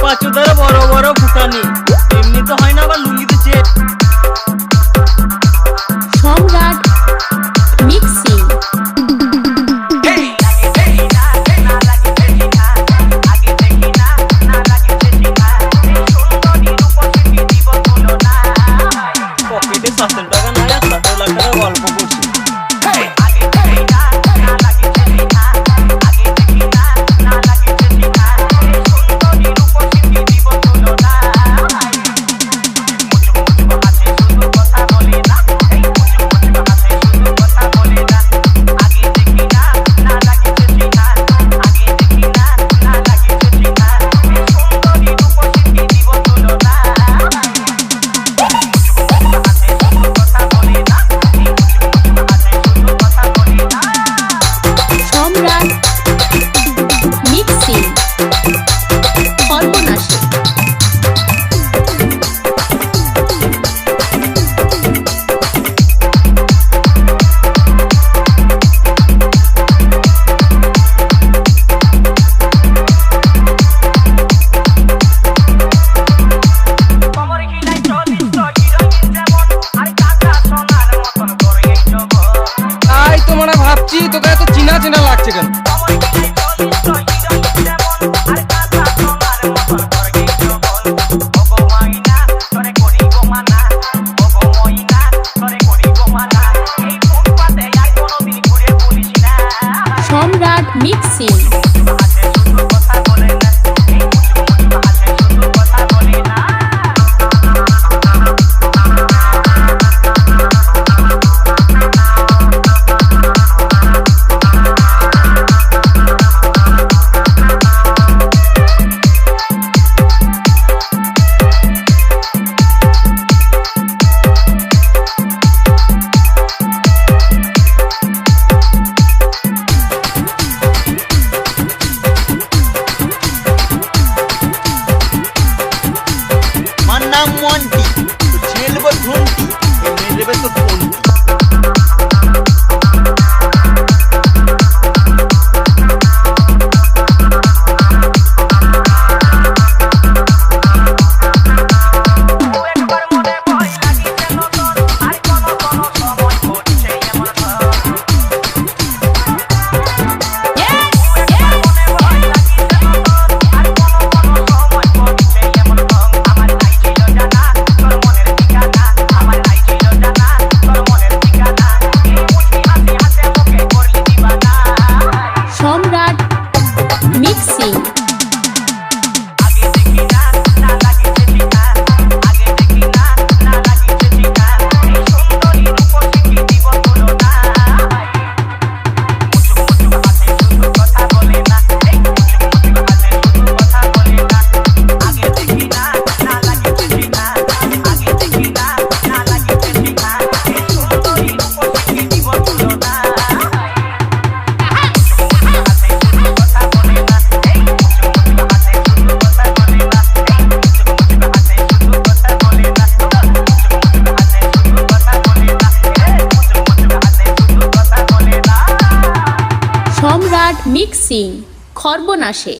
পাঁচুদার বড় বড় ফুটানি এমনি তো হয় না, আবার লুঙ্গিতে চেট। সম্রাট মিক্সিং। পকেটে 700 টাকা নাই আর 7 লাখ টাকা গল্প করছি। ভাবছি তোকে এত চিনা চিনা লাগছে কেন? সম্রাট মিক্সিং। নাম মন্টি ছেলব ধুনটি এমনি দেবে তো ফোনটি। সম্রাট মিক্সিং খর্বনাশে।